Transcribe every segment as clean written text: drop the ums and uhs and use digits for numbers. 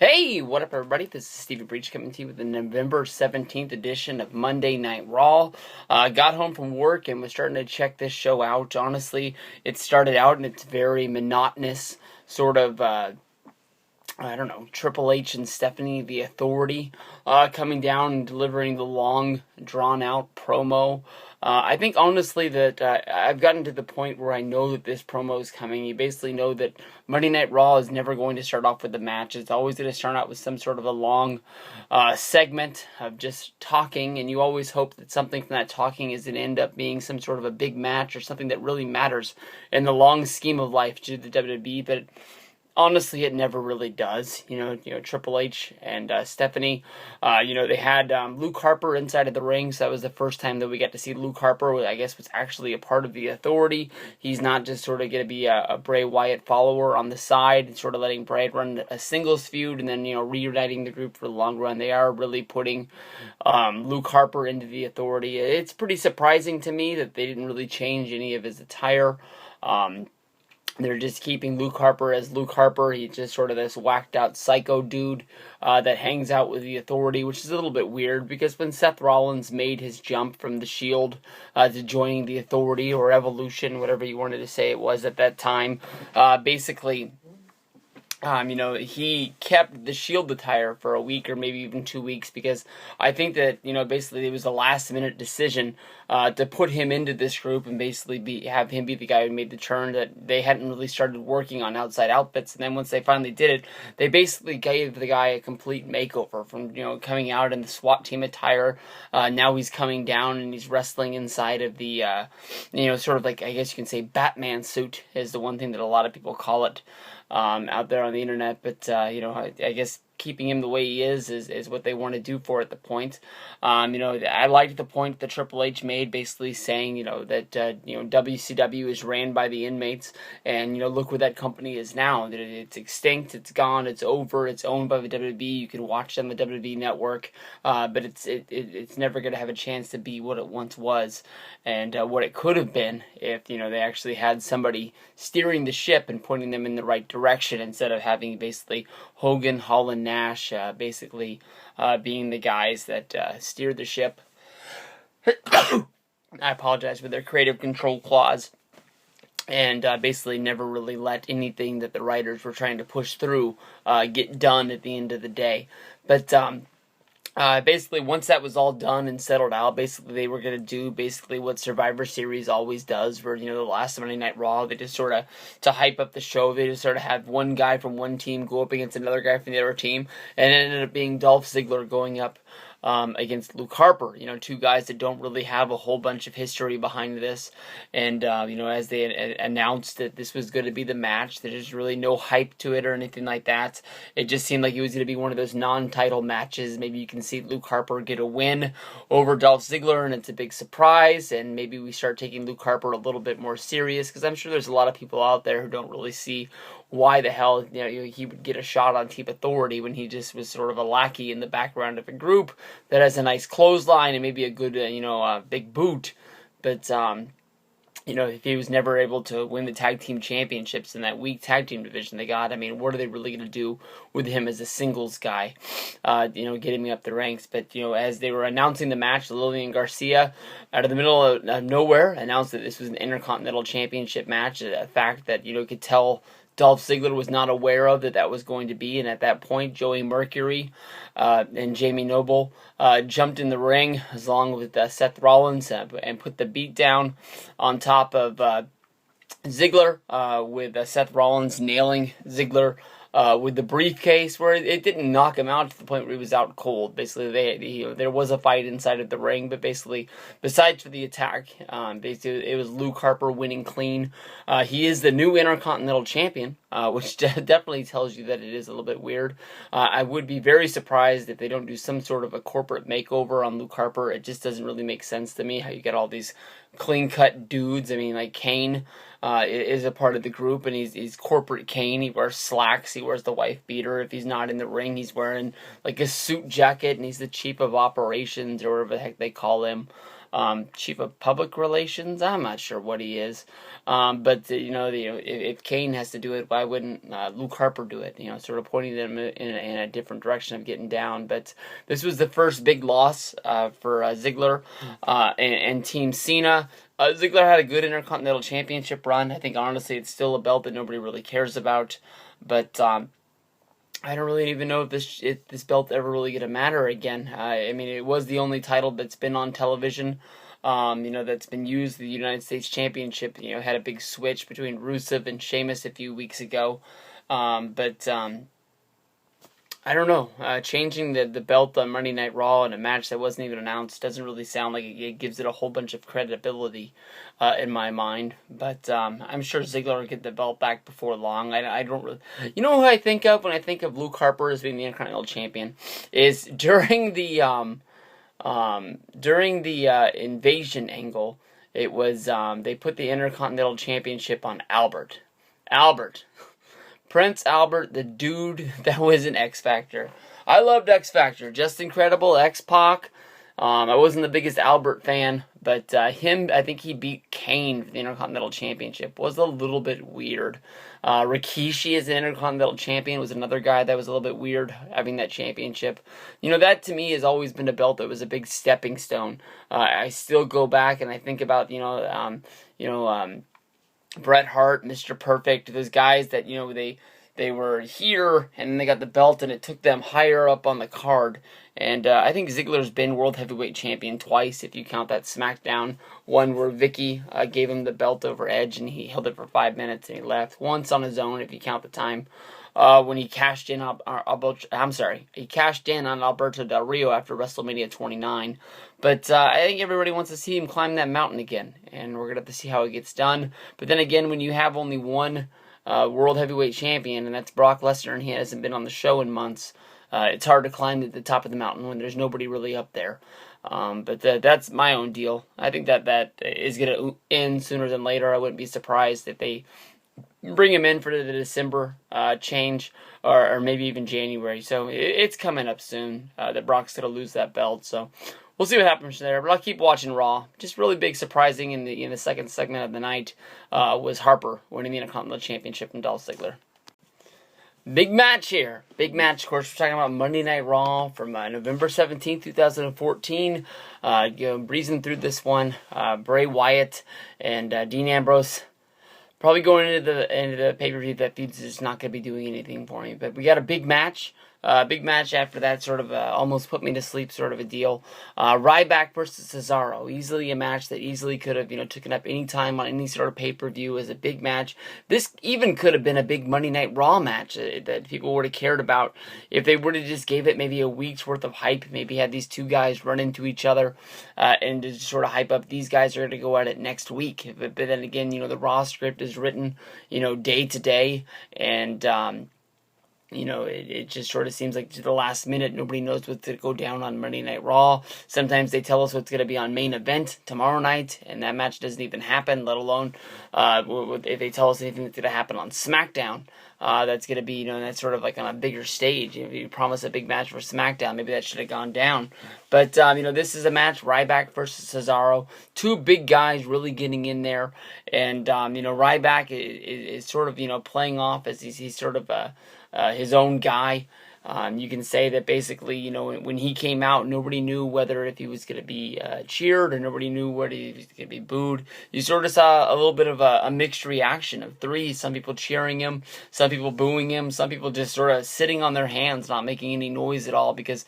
Hey, what up, everybody? This is Stevie Breach coming to you with the November 17th edition of Monday Night Raw. Got home from work and was starting to check this show out. Honestly, it started out and it's very monotonous, sort of, I don't know, Triple H and Stephanie, the Authority, coming down and delivering the long, drawn-out promo. I think, honestly, that I've gotten to the point where I know that this promo is coming. You basically know that Monday Night Raw is never going to start off with a match. It's always going to start out with some sort of a long segment of just talking, and you always hope that something from that talking is going to end up being some sort of a big match or something that really matters in the long scheme of life to the WWE, but honestly, it never really does. You know, Triple H and Stephanie. They had Luke Harper inside of the ring, so that was the first time that we got to see Luke Harper. I guess was actually a part of the Authority. He's not just sort of going to be a Bray Wyatt follower on the side, sort of letting Bray run a singles feud, and then reuniting the group for the long run. They are really putting Luke Harper into the Authority. It's pretty surprising to me that they didn't really change any of his attire. They're just keeping Luke Harper as Luke Harper. He's just sort of this whacked out psycho dude that hangs out with the Authority, which is a little bit weird because when Seth Rollins made his jump from the Shield to joining the Authority or Evolution, whatever you wanted to say it was at that time, basically he kept the Shield attire for a week or maybe even 2 weeks because I think that, basically it was a last-minute decision to put him into this group and basically have him be the guy who made the turn, that they hadn't really started working on outside outfits. And then once they finally did it, they basically gave the guy a complete makeover from, coming out in the SWAT team attire. Now he's coming down and he's wrestling inside of the, sort of like, I guess you can say Batman suit is the one thing that a lot of people call it. Out there on the internet, but I guess keeping him the way he is what they want to do for at the point. I liked the point that Triple H made, basically saying, that WCW is ran by the inmates, and look where that company is now. That it's extinct, it's gone, it's over, it's owned by the WWE. You can watch it on the WWE network, but it's never going to have a chance to be what it once was, and what it could have been if they actually had somebody steering the ship and pointing them in the right direction instead of having basically Hogan, Hall, and Nash basically being the guys that steered the ship. I apologize for their creative control clause, and basically never really let anything that the writers were trying to push through get done at the end of the day. But basically, once that was all done and settled out, basically they were going to do basically what Survivor Series always does, where, the last Monday Night Raw, they just sort of, to hype up the show, they just sort of have one guy from one team go up against another guy from the other team, and it ended up being Dolph Ziggler going up against Luke Harper, two guys that don't really have a whole bunch of history behind this, and, as they announced that this was going to be the match, there's really no hype to it or anything like that. It just seemed like it was going to be one of those non-title matches. Maybe you can see Luke Harper get a win over Dolph Ziggler, and it's a big surprise, and maybe we start taking Luke Harper a little bit more serious, because I'm sure there's a lot of people out there who don't really see why the hell he would get a shot on Team Authority when he just was sort of a lackey in the background of a group that has a nice clothesline and maybe a good big boot, but if he was never able to win the tag team championships in that weak tag team division they got, what are they really going to do with him as a singles guy, getting him up the ranks? But, as they were announcing the match, Lillian Garcia, out of the middle of nowhere, announced that this was an Intercontinental Championship match, a fact that, could tell Dolph Ziggler was not aware of that was going to be, and at that point, Joey Mercury and Jamie Noble jumped in the ring along with Seth Rollins and put the beat down on top of Ziggler, with Seth Rollins nailing Ziggler with the briefcase, where it didn't knock him out to the point where he was out cold. Basically, there was a fight inside of the ring, but basically, besides for the attack, basically it was Luke Harper winning clean. He is the new Intercontinental Champion, which definitely tells you that it is a little bit weird. I would be very surprised if they don't do some sort of a corporate makeover on Luke Harper. It just doesn't really make sense to me how you get all these clean-cut dudes. Like Kane is a part of the group, and he's corporate Kane. He wears slacks, he wears the wife beater. If he's not in the ring, he's wearing like a suit jacket, and he's the chief of operations, or whatever the heck they call him. chief of public relations. I'm not sure what he is. But if Kane has to do it, why wouldn't Luke Harper do it? Sort of pointing them in a different direction of getting down. But this was the first big loss for Ziggler and Team Cena. Ziggler had a good Intercontinental Championship run. I think honestly it's still a belt that nobody really cares about. But I don't really even know if this belt ever really going to matter again. I mean, it was the only title that's been on television. That's been used. The United States Championship, had a big switch between Rusev and Sheamus a few weeks ago. But I don't know. Changing the belt on Monday Night Raw in a match that wasn't even announced doesn't really sound like it gives it a whole bunch of credibility in my mind. But I'm sure Ziggler will get the belt back before long. I don't really... You know who I think of when I think of Luke Harper as being the Intercontinental Champion? Is during the invasion angle, it was they put the Intercontinental Championship on Albert. Prince Albert, the dude that was an X Factor. I loved X Factor. Just Incredible, X-Pac. I wasn't the biggest Albert fan, but I think he beat Kane for the Intercontinental Championship. Was a little bit weird. Rikishi as an Intercontinental Champion was another guy that was a little bit weird having that championship. That to me has always been a belt that was a big stepping stone. I still go back and I think about Bret Hart, Mr. Perfect, those guys that, they were here and then they got the belt and it took them higher up on the card. And I think Ziggler's been World Heavyweight Champion twice, if you count that SmackDown one where Vicky gave him the belt over Edge and he held it for 5 minutes and he left. Once on his own, if you count the time. When he cashed in on Alberto Del Rio after WrestleMania 29. But I think everybody wants to see him climb that mountain again, and we're going to have to see how it gets done. But then again, when you have only one World Heavyweight Champion, and that's Brock Lesnar, and he hasn't been on the show in months, it's hard to climb to the top of the mountain when there's nobody really up there. But that's my own deal. I think that is going to end sooner than later. I wouldn't be surprised if they bring him in for the December change, or maybe even January. So it's coming up soon that Brock's going to lose that belt. So we'll see what happens there. But I'll keep watching Raw. Just really big surprising in the second segment of the night was Harper winning the Intercontinental Championship from Dolph Ziggler. Big match here. Big match, of course. We're talking about Monday Night Raw from November 17th, 2014. Breezing through this one. Bray Wyatt and Dean Ambrose. Probably going into the pay-per-view, that feud's just not going to be doing anything for me. But we got a big match. Big match after that, sort of almost put me to sleep sort of a deal. Ryback versus Cesaro. Easily a match that easily could have, taken up any time on any sort of pay-per-view as a big match. This even could have been a big Monday Night Raw match that people would have cared about if they would have just gave it maybe a week's worth of hype. Maybe had these two guys run into each other and just sort of hype up. These guys are going to go at it next week. But then again, the Raw script is written, day to day. And it just sort of seems like to the last minute, nobody knows what's going to go down on Monday Night Raw. Sometimes they tell us what's going to be on Main Event tomorrow night, and that match doesn't even happen, let alone if they tell us anything that's going to happen on SmackDown. That's going to be, that's sort of like on a bigger stage. If you promise a big match for SmackDown, maybe that should have gone down. But, this is a match, Ryback versus Cesaro. Two big guys really getting in there. And, Ryback is sort of, playing off as he's sort of his own guy. You can say that basically, when he came out, nobody knew whether if he was going to be cheered or nobody knew whether he was going to be booed. You sort of saw a little bit of a mixed reaction of three. Some people cheering him, some people booing him, some people just sort of sitting on their hands, not making any noise at all because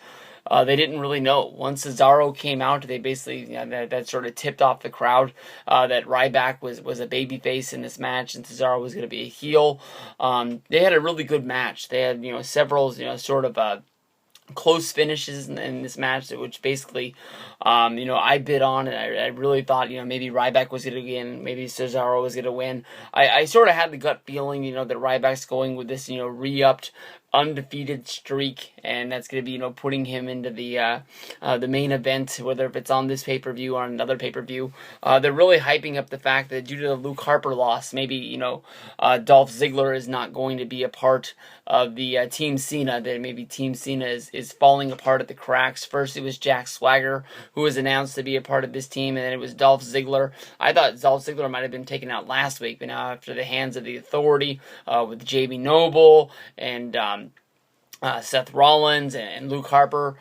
they didn't really know. Once Cesaro came out, they basically that sort of tipped off the crowd that Ryback was a babyface in this match and Cesaro was going to be a heel. They had a really good match. They had several sort of close finishes in this match, which basically I bid on, and I really thought maybe Ryback was going to win, maybe Cesaro was going to win. I sort of had the gut feeling that Ryback's going with this re-upped undefeated streak, and that's going to be putting him into the main event, whether if it's on this pay-per-view or on another pay-per-view. They're really hyping up the fact that due to the Luke Harper loss, maybe Dolph Ziggler is not going to be a part of the Team Cena. That maybe Team Cena is falling apart at the cracks. First it was Jack Swagger who was announced to be a part of this team, and then it was Dolph Ziggler. I thought Dolph Ziggler might have been taken out last week, but now after the hands of the Authority with JB Noble and Seth Rollins and Luke Harper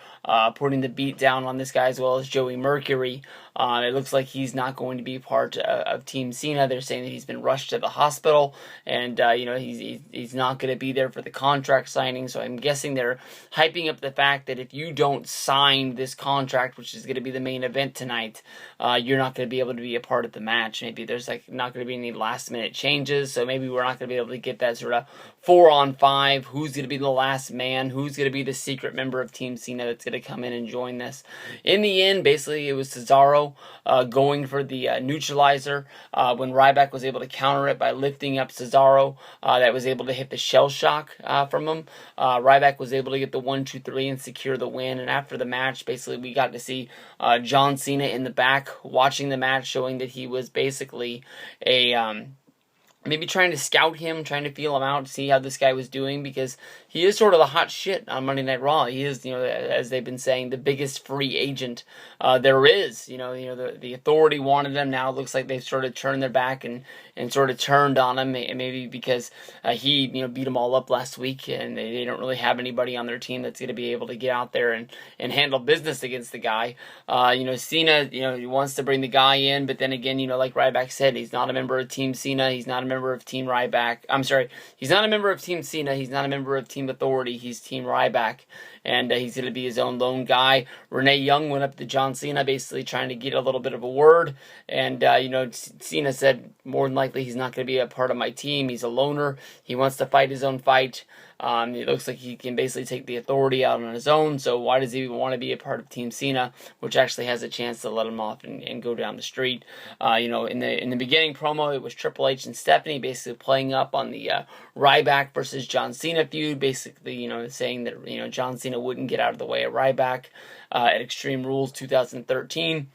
putting the beat down on this guy, as well as Joey Mercury. It looks like he's not going to be part of Team Cena. They're saying that he's been rushed to the hospital, and he's not going to be there for the contract signing. So I'm guessing they're hyping up the fact that if you don't sign this contract, which is going to be the main event tonight, you're not going to be able to be a part of the match. Maybe there's not going to be any last minute changes, so maybe we're not going to be able to get that sort of 4-on-5. Who's going to be the last man? Who's going to be the secret member of Team Cena that's going to come in and join this? In the end, basically, it was Cesaro going for the neutralizer when Ryback was able to counter it by lifting up Cesaro. That was able to hit the shell shock from him. Ryback was able to get the 1-2-3 and secure the win. And after the match, basically, we got to see John Cena in the back watching the match, showing that he was basically maybe trying to scout him, trying to feel him out, see how this guy was doing, because he is sort of the hot shit on Monday Night Raw. He is, as they've been saying, the biggest free agent there is. The Authority wanted him. Now it looks like they've sort of turned their back and sort of turned on him, maybe because he beat them all up last week, and they don't really have anybody on their team that's going to be able to get out there and handle business against the guy. Cena, he wants to bring the guy in, but then again, like Ryback said, he's not a member of Team Cena. He's not a member of Team Ryback. I'm sorry, he's not a member of Team Cena. He's not a member of Team Authority. He's Team Ryback, and he's going to be his own lone guy. Renee Young went up to John Cena, basically trying to get a little bit of a word, and Cena said more than likely he's not going to be a part of my team. He's a loner. He wants to fight his own fight. It looks like he can basically take the Authority out on his own, so why does he even want to be a part of Team Cena, which actually has a chance to let him off and go down the street. In the beginning promo, it was Triple H and Stephanie basically playing up on the Ryback versus John Cena feud, basically, saying that, John Cena wouldn't get out of the way of Ryback at Extreme Rules 2013.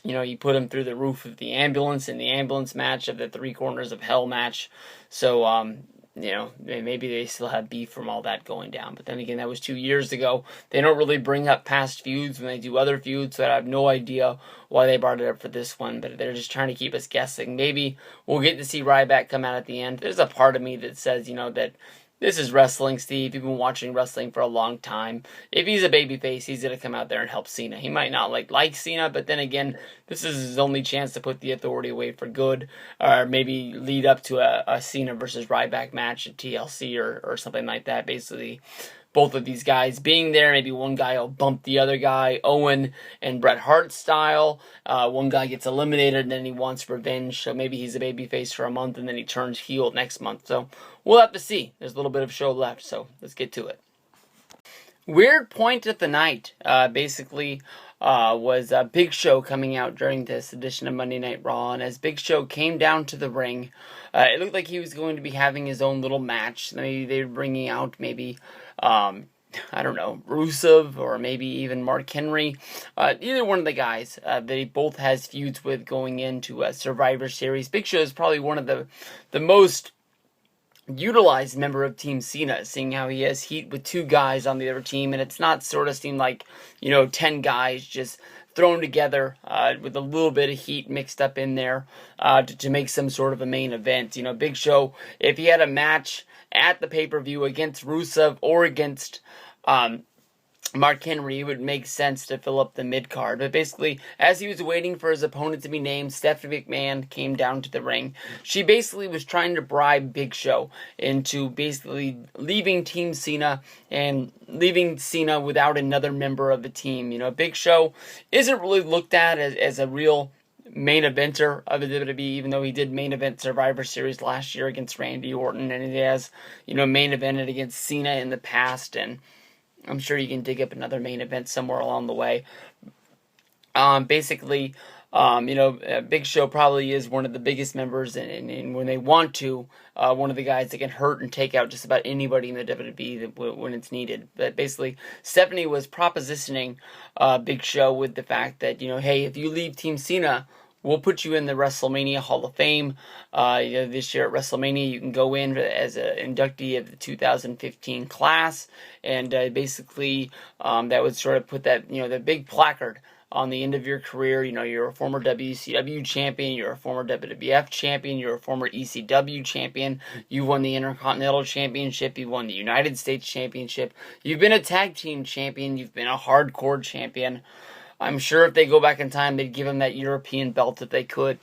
He put him through the roof of the ambulance in the ambulance match of the Three Corners of Hell match. So, maybe they still have beef from all that going down. But then again, that was 2 years ago. They don't really bring up past feuds when they do other feuds, so I have no idea why they brought it up for this one. But they're just trying to keep us guessing. Maybe we'll get to see Ryback come out at the end. There's a part of me that says, that this is wrestling, Steve. You've been watching wrestling for a long time. If he's a babyface, he's going to come out there and help Cena. He might not like Cena, but then again, this is his only chance to put the Authority away for good, or maybe lead up to a Cena versus Ryback match at TLC or something like that. Basically, both of these guys being there, maybe one guy will bump the other guy, Owen and Bret Hart style. One guy gets eliminated and then he wants revenge, so maybe he's a babyface for a month and then he turns heel next month. So we'll have to see. There's a little bit of show left, so let's get to it. Weird point of the night, was Big Show coming out during this edition of Monday Night Raw, and as Big Show came down to the ring, it looked like he was going to be having his own little match. Maybe they were bringing out Rusev or maybe even Mark Henry. Either one of the guys that he both has feuds with going into Survivor Series. Big Show is probably one of the most utilized member of Team Cena, seeing how he has heat with 2 guys on the other team, and it's not sort of seemed like 10 guys just thrown together with a little bit of heat mixed up in there to make some sort of a main event. Big Show, if he had a match at the pay-per-view against Rusev or against Mark Henry, it would make sense to fill up the mid-card. But basically, as he was waiting for his opponent to be named, Stephanie McMahon came down to the ring. She basically was trying to bribe Big Show into basically leaving Team Cena and leaving Cena without another member of the team. Big Show isn't really looked at as a real main eventer of the WWE, even though he did main event Survivor Series last year against Randy Orton, and he has, main evented against Cena in the past, and I'm sure you can dig up another main event somewhere along the way. Big Show probably is one of the biggest members, and when they want to, one of the guys that can hurt and take out just about anybody in the WWE when it's needed. But basically, Stephanie was propositioning Big Show with the fact that, hey, if you leave Team Cena, we'll put you in the WrestleMania Hall of Fame. This year at WrestleMania, you can go in as an inductee of the 2015 class, and basically that would sort of put that, the big placard on the end of your career. You're a former WCW champion, you're a former WWF champion, you're a former ECW champion, you've won the Intercontinental Championship, you've won the United States Championship, you've been a tag team champion, you've been a hardcore champion. I'm sure if they go back in time, they'd give him that European belt if they could,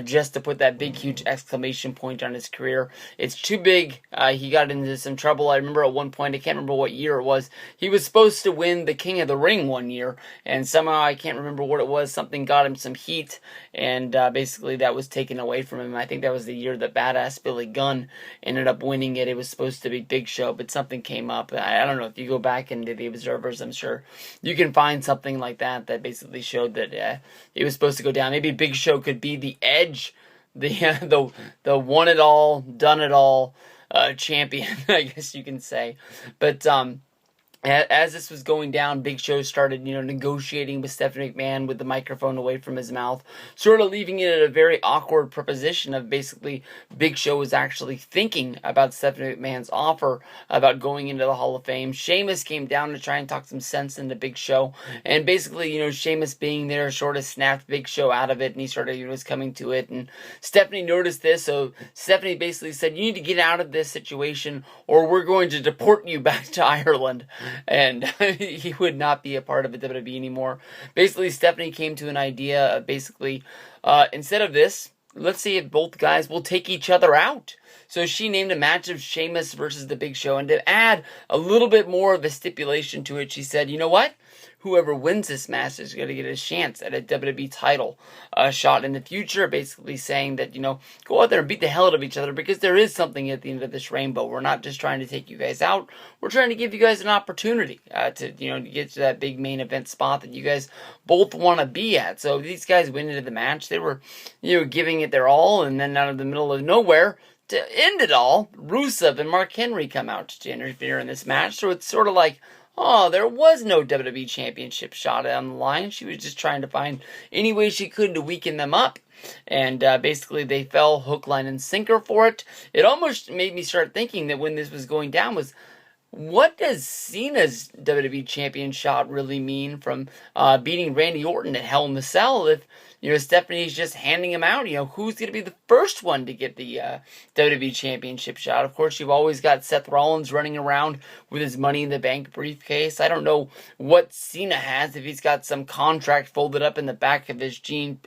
just to put that big, huge exclamation point on his career. It's too big. He got into some trouble. I remember at one point, I can't remember what year it was, he was supposed to win the King of the Ring one year, and somehow, I can't remember what it was, something got him some heat, and basically that was taken away from him. I think that was the year that Badass Billy Gunn ended up winning it. It was supposed to be Big Show, but something came up. I don't know, if you go back into the Observers, I'm sure you can find something like that basically showed that it was supposed to go down. Maybe Big Show could be the Edge, the won it all, done it all champion, I guess you can say. But as this was going down, Big Show started, negotiating with Stephanie McMahon with the microphone away from his mouth, sort of leaving it at a very awkward proposition of basically Big Show was actually thinking about Stephanie McMahon's offer about going into the Hall of Fame. Sheamus came down to try and talk some sense into Big Show, and basically, Sheamus being there sort of snapped Big Show out of it, and he sort of was coming to it, and Stephanie noticed this, so Stephanie basically said, you need to get out of this situation, or we're going to deport you back to Ireland. And he would not be a part of the WWE anymore. Basically, Stephanie came to an idea of basically, instead of this, let's see if both guys will take each other out. So she named a match of Sheamus versus the Big Show, and to add a little bit more of a stipulation to it, she said, you know what? Whoever wins this match is going to get a chance at a WWE title shot in the future, basically saying that, go out there and beat the hell out of each other, because there is something at the end of this rainbow. We're not just trying to take you guys out. We're trying to give you guys an opportunity to get to that big main event spot that you guys both want to be at. So these guys went into the match. They were, giving it their all, and then out of the middle of nowhere, to end it all, Rusev and Mark Henry come out to interfere in this match. So it's sort of like, oh, there was no WWE Championship shot on the line. She was just trying to find any way she could to weaken them up. And basically they fell hook, line, and sinker for it. It almost made me start thinking that when this was going down was, what does Cena's WWE Champion shot really mean from beating Randy Orton at Hell in the Cell if, Stephanie's just handing him out? Who's going to be the first one to get the WWE Championship shot? Of course, you've always got Seth Rollins running around with his Money in the Bank briefcase. I don't know what Cena has, if he's got some contract folded up in the back of his jean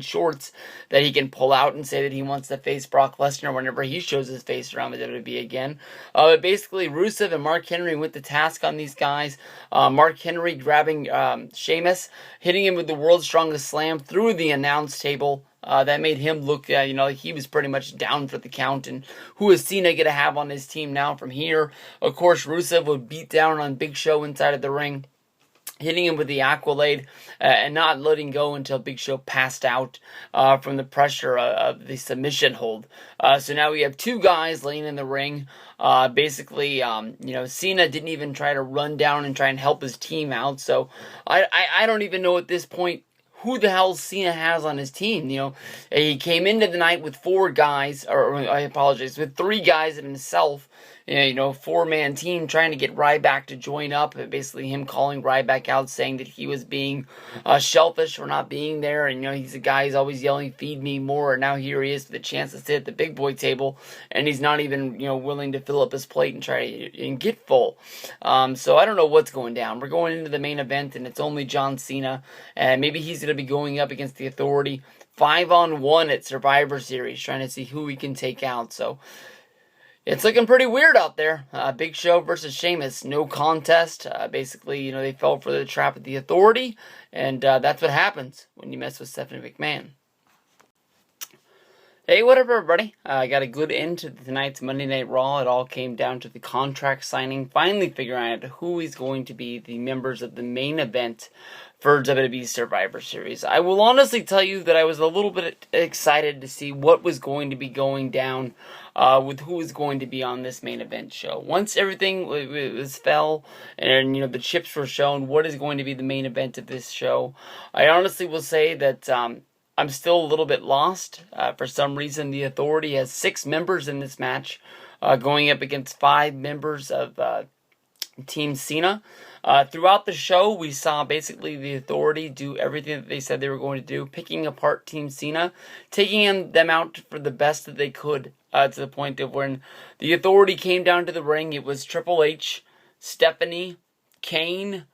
shorts that he can pull out and say that he wants to face Brock Lesnar whenever he shows his face around the WWE again. But basically, Rusev and Mark Henry went to task on these guys. Mark Henry grabbing Sheamus, hitting him with the World's Strongest Slam through the announce table. That made him look, like he was pretty much down for the count. And who is Cena going to have on his team now from here? Of course, Rusev would beat down on Big Show inside of the ring, hitting him with the Accolade and not letting go until Big Show passed out from the pressure of the submission hold. So now we have two guys laying in the ring. Basically, Cena didn't even try to run down and try and help his team out. So I don't even know at this point who the hell Cena has on his team. He came into the night with four guys, or I apologize, with three guys and himself. Four-man team trying to get Ryback to join up. Basically, him calling Ryback out, saying that he was being shellfish for not being there. And, he's a guy who's always yelling, feed me more. And now here he is with a chance to sit at the big boy table. And he's not even, willing to fill up his plate and try and get full. So I don't know what's going down. We're going into the main event, and it's only John Cena. And maybe he's going to be going up against the Authority 5-on-1 at Survivor Series, trying to see who he can take out. So it's looking pretty weird out there. Big Show versus Sheamus, no contest. Basically, they fell for the trap of the Authority, and that's what happens when you mess with Stephanie McMahon. Hey, what up, everybody? I got a good end to tonight's Monday Night Raw. It all came down to the contract signing, finally figuring out who is going to be the members of the main event for WWE's Survivor Series. I will honestly tell you that I was a little bit excited to see what was going to be going down with who was going to be on this main event show. Once everything was fell and the chips were shown, what is going to be the main event of this show, I honestly will say that I'm still a little bit lost. For some reason, the Authority has 6 members in this match, going up against 5 members of Team Cena. Throughout the show, we saw basically the Authority do everything that they said they were going to do, picking apart Team Cena, taking them out for the best that they could, to the point of when the Authority came down to the ring, it was Triple H, Stephanie, Kane,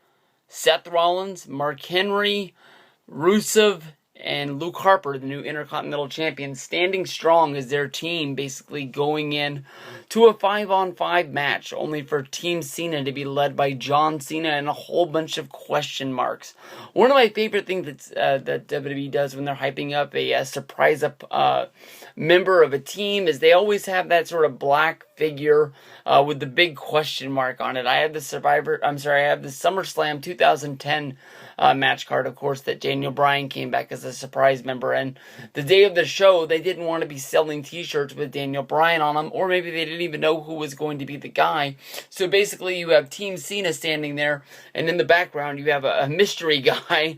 Seth Rollins, Mark Henry, Rusev, and Luke Harper, the new Intercontinental Champion, standing strong as their team, basically going in to a 5-on-5 match, only for Team Cena to be led by John Cena and a whole bunch of question marks. One of my favorite things that WWE does when they're hyping up a surprise member of a team is they always have that sort of black figure with the big question mark on it. I have the SummerSlam 2010 match card, of course, that Daniel Bryan came back as a surprise member, and the day of the show, they didn't want to be selling t-shirts with Daniel Bryan on them, or maybe they didn't even know who was going to be the guy. So basically, you have Team Cena standing there, and in the background, you have a mystery guy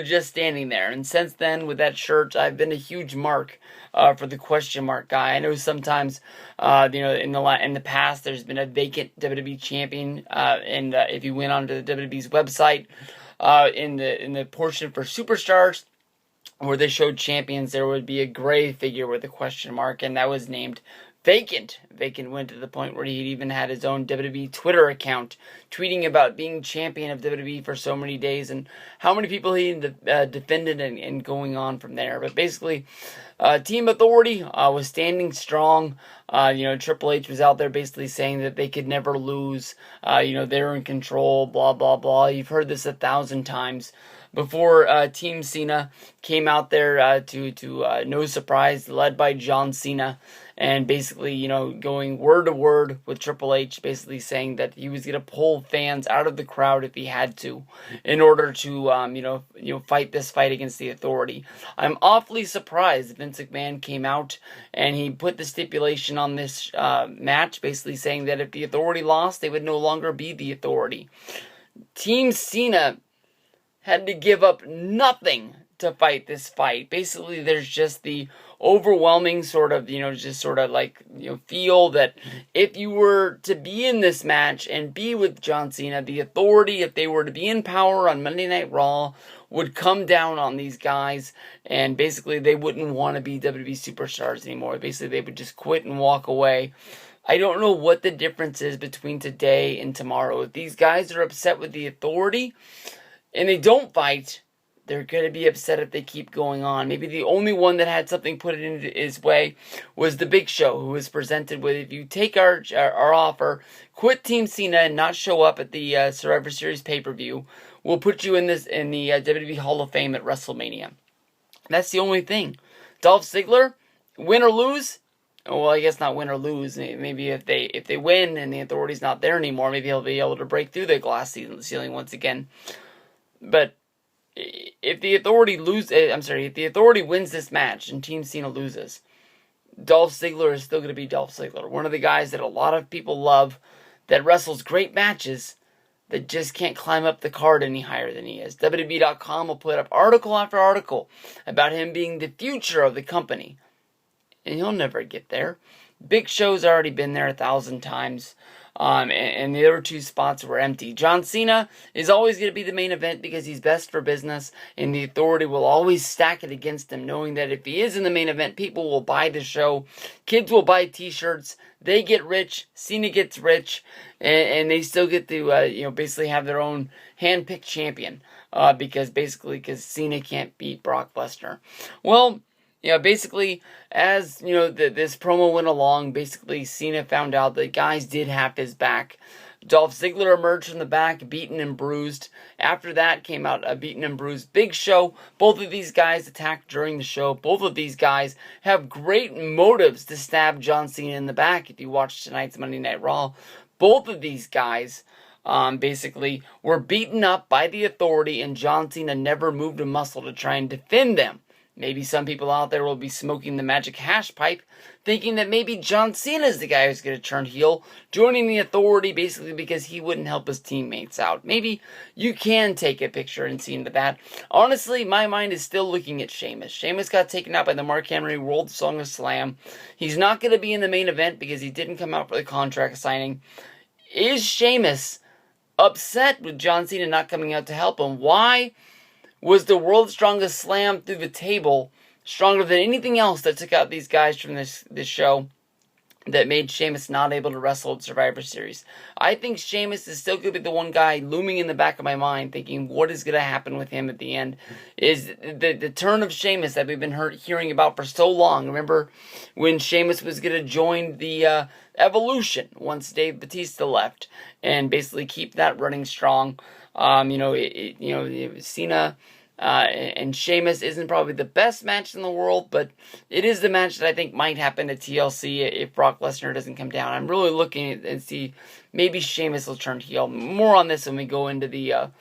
just standing there. And since then, with that shirt, I've been a huge mark for the question mark guy. I know sometimes, in the past, there's been a vacant WWE champion, and if you went onto the WWE's website, in the portion for superstars, where they showed champions, there would be a gray figure with a question mark, and that was named Vacant. Vacant went to the point where he even had his own WWE Twitter account, tweeting about being champion of WWE for so many days and how many people he defended and going on from there. But basically, Team Authority was standing strong. Triple H was out there basically saying that they could never lose. They're in control, blah, blah, blah. You've heard this 1,000 times before. Team Cena came out there to no surprise, led by John Cena, and basically, going word to word with Triple H, basically saying that he was going to pull fans out of the crowd if he had to, in order to, fight this fight against the Authority. I'm awfully surprised Vince McMahon came out and he put the stipulation on this match, basically saying that if the Authority lost, they would no longer be the Authority. Team Cena had to give up nothing to fight this fight. Basically, there's just the overwhelming sort of, feel that if you were to be in this match and be with John Cena, the Authority, if they were to be in power on Monday Night Raw, would come down on these guys, and basically they wouldn't want to be WWE superstars anymore. Basically, they would just quit and walk away. I don't know what the difference is between today and tomorrow. If these guys are upset with the Authority and they don't fight, they're going to be upset if they keep going on. Maybe the only one that had something put into his way was the Big Show, who was presented with, if you take our offer, quit Team Cena and not show up at the Survivor Series pay-per-view, we'll put you in the WWE Hall of Fame at WrestleMania. That's the only thing. Dolph Ziggler, win or lose? Well, I guess not win or lose. Maybe if they win and the Authority's not there anymore, maybe he'll be able to break through the glass ceiling once again. But if the Authority if the Authority wins this match and Team Cena loses, Dolph Ziggler is still going to be Dolph Ziggler. One of the guys that a lot of people love, that wrestles great matches, that just can't climb up the card any higher than he is. WWE.com will put up article after article about him being the future of the company. And he'll never get there. Big Show's already been there 1,000 times. And the other 2 spots were empty. John Cena is always going to be the main event because he's best for business, and the Authority will always stack it against him, knowing that if he is in the main event, people will buy the show. Kids will buy t-shirts. They get rich. Cena gets rich. And they still get to, basically have their own hand-picked champion. Because Cena can't beat Brock Lesnar. Well, basically, as, this promo went along, basically Cena found out that guys did have his back. Dolph Ziggler emerged from the back, beaten and bruised. After that came out a beaten and bruised Big Show. Both of these guys attacked during the show. Both of these guys have great motives to stab John Cena in the back. If you watch tonight's Monday Night Raw, both of these guys basically were beaten up by the Authority, and John Cena never moved a muscle to try and defend them. Maybe some people out there will be smoking the magic hash pipe, thinking that maybe John Cena is the guy who's going to turn heel, joining the Authority basically because he wouldn't help his teammates out. Maybe you can take a picture and see into that. Honestly, my mind is still looking at Sheamus. Sheamus got taken out by the Mark Henry World Song of Slam. He's not going to be in the main event because he didn't come out for the contract signing. Is Sheamus upset with John Cena not coming out to help him? Why was the World's Strongest Slam through the table stronger than anything else that took out these guys from this show that made Sheamus not able to wrestle at Survivor Series? I think Sheamus is still going to be the one guy looming in the back of my mind, thinking what is going to happen with him at the end. Is the turn of Sheamus that we've been hearing about for so long. Remember when Sheamus was going to join the Evolution once Dave Bautista left, and basically keep that running strong. Cena and Sheamus isn't probably the best match in the world, but it is the match that I think might happen at TLC if Brock Lesnar doesn't come down. I'm really looking at and see maybe Sheamus will turn heel. More on this when we go into the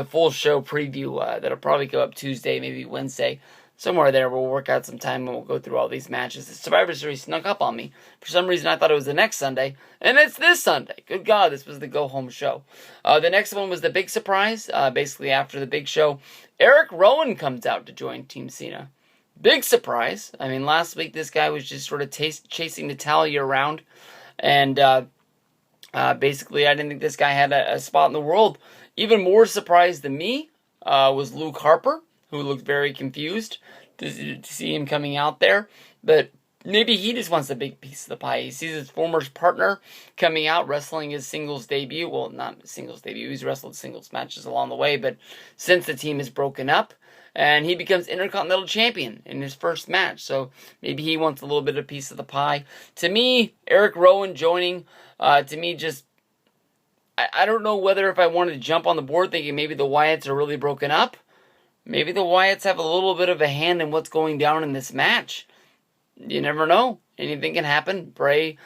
full show preview that'll probably go up Tuesday, maybe Wednesday. Somewhere there, we'll work out some time and we'll go through all these matches. The Survivor Series snuck up on me. For some reason, I thought it was the next Sunday, and it's this Sunday. Good God, this was the go-home show. The next one was the big surprise. Basically, after the big show, Eric Rowan comes out to join Team Cena. Big surprise. I mean, last week, this guy was just sort of chasing Natalya around, and basically, I didn't think this guy had a spot in the world. Even more surprised than me was Luke Harper, who looked very confused to see him coming out there. But maybe he just wants a big piece of the pie. He sees his former partner coming out, wrestling his singles debut. Well, not singles debut. He's wrestled singles matches along the way. But since the team is broken up, and he becomes Intercontinental Champion in his first match. So maybe he wants a little bit of piece of the pie. To me, Eric Rowan joining, to me just, I don't know whether if I wanted to jump on the board thinking maybe the Wyatts are really broken up. Maybe the Wyatts have a little bit of a hand in what's going down in this match. You never know. Anything can happen. Bray's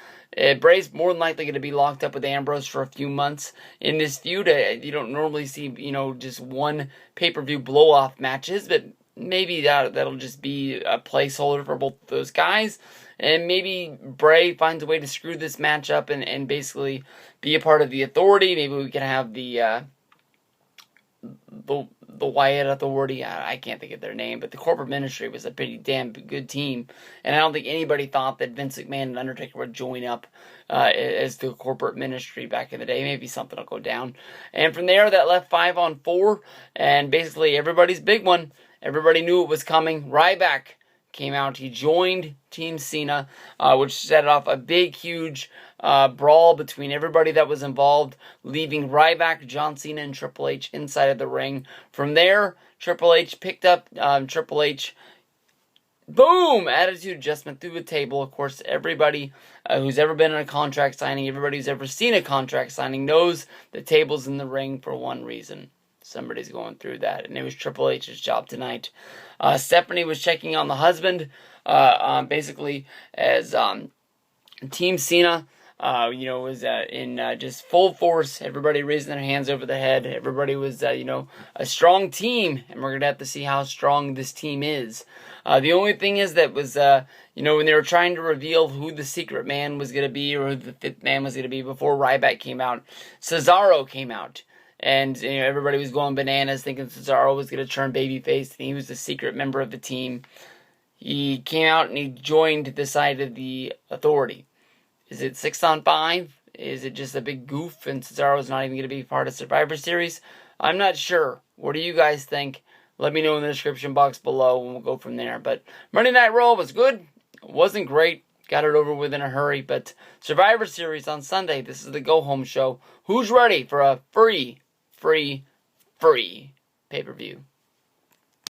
more than likely going to be locked up with Ambrose for a few months in this feud. You don't normally see, just one pay-per-view blow-off matches, but maybe that'll just be a placeholder for both of those guys. And maybe Bray finds a way to screw this match up and basically be a part of the Authority. Maybe we can have the Wyatt Authority. I can't think of their name, but the Corporate Ministry was a pretty damn good team, and I don't think anybody thought that Vince McMahon and Undertaker would join up as the Corporate Ministry back in the day. Maybe something will go down. And from there, that left 5-on-4, and basically everybody's big one. Everybody knew it was coming. Ryback came out. He joined Team Cena, which set off a big, huge brawl between everybody that was involved, leaving Ryback, John Cena, and Triple H inside of the ring. From there, Triple H picked up Triple H. Boom! Attitude adjustment through the table. Of course, everybody who's ever been in a contract signing, everybody who's ever seen a contract signing knows the table's in the ring for one reason. Somebody's going through that, and it was Triple H's job tonight. Stephanie was checking on the husband, basically as Team Cena, was in just full force. Everybody raising their hands over their head. Everybody was, a strong team, and we're going to have to see how strong this team is. The only thing is that was, when they were trying to reveal who the secret man was going to be or who the fifth man was going to be before Ryback came out, Cesaro came out. And everybody was going bananas thinking Cesaro was going to turn babyface, and he was the secret member of the team. He came out and he joined the side of the Authority. Is it 6-on-5? Is it just a big goof and Cesaro's not even going to be part of Survivor Series? I'm not sure. What do you guys think? Let me know in the description box below and we'll go from there. But Monday Night Raw was good. It wasn't great. Got it over with in a hurry. But Survivor Series on Sunday. This is the go-home show. Who's ready for a free pay-per-view?